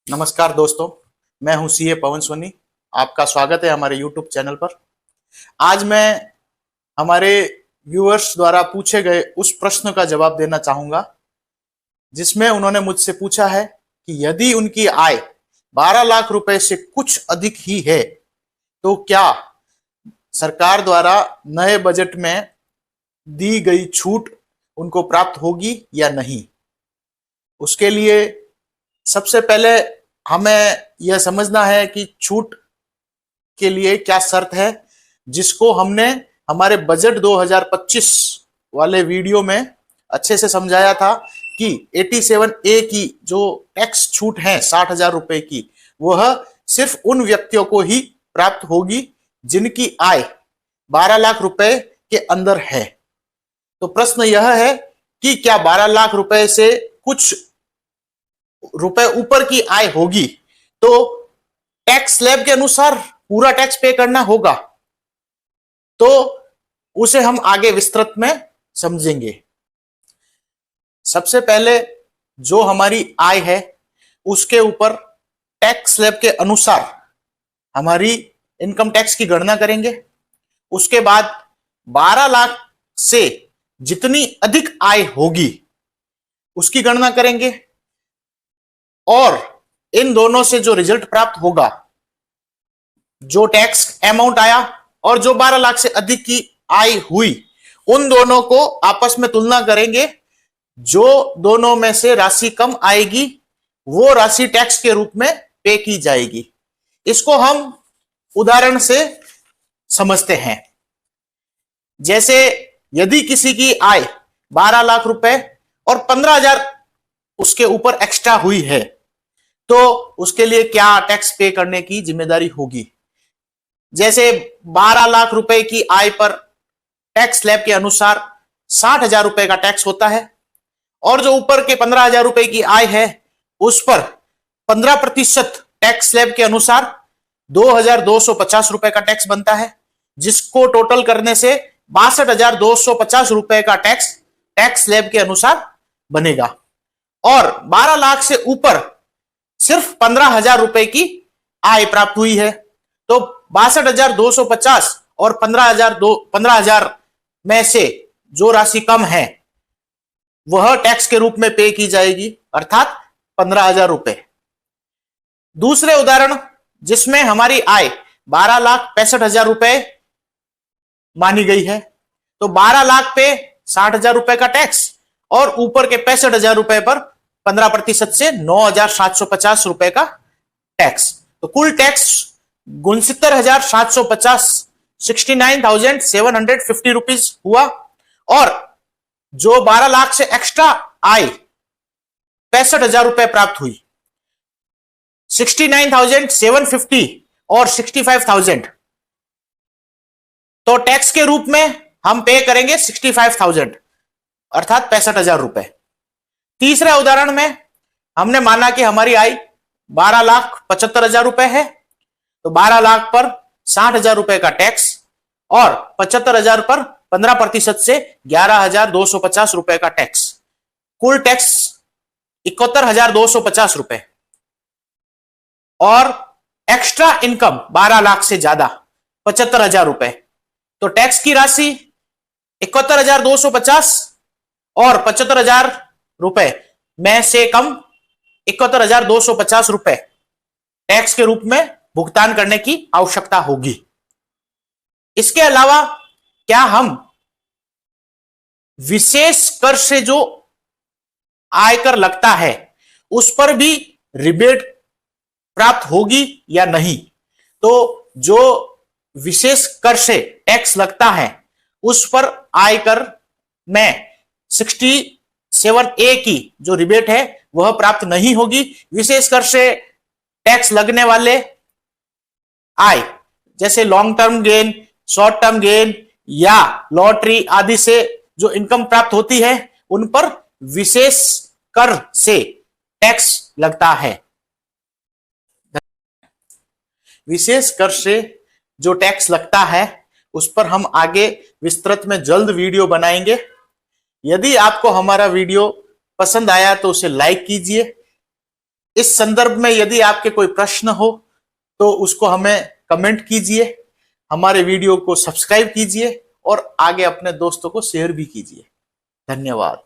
नमस्कार दोस्तों, मैं हूं सीए पवन सोनी। आपका स्वागत है हमारे यूट्यूब चैनल पर। आज मैं हमारे व्यूअर्स द्वारा पूछे गए उस प्रश्न का जवाब देना चाहूंगा जिसमें उन्होंने मुझसे पूछा है कि यदि उनकी आय 12 लाख रुपए से कुछ अधिक ही है तो क्या सरकार द्वारा नए बजट में दी गई छूट उनको प्राप्त होगी या नहीं। उसके लिए सबसे पहले हमें यह समझना है कि छूट के लिए क्या शर्त है, जिसको हमने हमारे बजट 2025 वाले वीडियो में अच्छे से समझाया था कि 87A की जो टैक्स छूट है 60,000 रुपए की, वह सिर्फ उन व्यक्तियों को ही प्राप्त होगी जिनकी आय 12 लाख रुपए के अंदर है। तो प्रश्न यह है कि क्या 12 लाख रुपए से कुछ रुपए ऊपर की आय होगी तो टैक्स स्लैब के अनुसार पूरा टैक्स पे करना होगा। तो उसे हम आगे विस्तृत में समझेंगे। सबसे पहले जो हमारी आय है उसके ऊपर टैक्स स्लैब के अनुसार हमारी इनकम टैक्स की गणना करेंगे। उसके बाद 12 लाख से जितनी अधिक आय होगी उसकी गणना करेंगे और इन दोनों से जो रिजल्ट प्राप्त होगा, जो टैक्स अमाउंट आया और जो 12 लाख से अधिक की आय हुई, उन दोनों को आपस में तुलना करेंगे। जो दोनों में से राशि कम आएगी वो राशि टैक्स के रूप में पे की जाएगी। इसको हम उदाहरण से समझते हैं। जैसे यदि किसी की आय 12 लाख रुपए और 15,000 उसके ऊपर एक्स्ट्रा हुई है तो उसके लिए क्या टैक्स पे करने की जिम्मेदारी होगी। जैसे 12 लाख रुपए की आय पर टैक्स स्लैब के अनुसार 60,000 रुपए का टैक्स होता है और जो ऊपर के 15,000 रुपए की आय है उस पर 15% टैक्स स्लैब के अनुसार 2,250 रुपए का टैक्स बनता है, जिसको टोटल करने से 62,250 रुपए का टैक्स स्लैब के अनुसार बनेगा। और 12 लाख से ऊपर सिर्फ 15,000 रुपए की आय प्राप्त हुई है तो 62,250 और 15,000 में से जो राशि कम है वह टैक्स के रूप में पे की जाएगी, अर्थात 15,000 रुपए। दूसरे उदाहरण जिसमें हमारी आय 12,65,000 रुपए मानी गई है तो 12 लाख पे 60,000 रुपए का टैक्स और ऊपर के 65,000 रुपए पर 15% से 9,750 रुपए का टैक्स। तो कुल टैक्स 69,750 69,750 रुपीज हुआ। और जो 12 लाख से एक्स्ट्रा आय 65,000 रुपए प्राप्त हुई, 69,750 और 65,000, तो टैक्स के रूप में हम पे करेंगे 65,000 अर्थात 65,000 रुपए। तीसरे उदाहरण में हमने माना कि हमारी आय 12,75,000 रुपए है तो 12 लाख पर 60,000 रुपए का टैक्स और 75,000 पर 15% से 11,250 रुपए का टैक्स, कुल टैक्स 71,250 रुपए। और एक्स्ट्रा इनकम 12 लाख से ज्यादा 75,000 रुपए, तो टैक्स की राशि 71,250 और 75,000 रुपए में से कम 71,250 रुपए टैक्स के रूप में भुगतान करने की आवश्यकता होगी। इसके अलावा क्या हम विशेष कर से जो आयकर लगता है उस पर भी रिबेट प्राप्त होगी या नहीं। तो जो विशेष कर से टैक्स लगता है उस पर आयकर में 67A की जो रिबेट है वह प्राप्त नहीं होगी। विशेष कर से टैक्स लगने वाले आय जैसे long term gain, short term gain या लॉटरी आदि से जो इनकम प्राप्त होती है उन पर विशेष कर से टैक्स लगता है। विशेष कर से जो टैक्स लगता है उस पर हम आगे विस्तृत में जल्द वीडियो बनाएंगे। यदि आपको हमारा वीडियो पसंद आया तो उसे लाइक कीजिए, इस संदर्भ में यदि आपके कोई प्रश्न हो तो उसको हमें कमेंट कीजिए, हमारे वीडियो को सब्सक्राइब कीजिए और आगे अपने दोस्तों को शेयर भी कीजिए। धन्यवाद।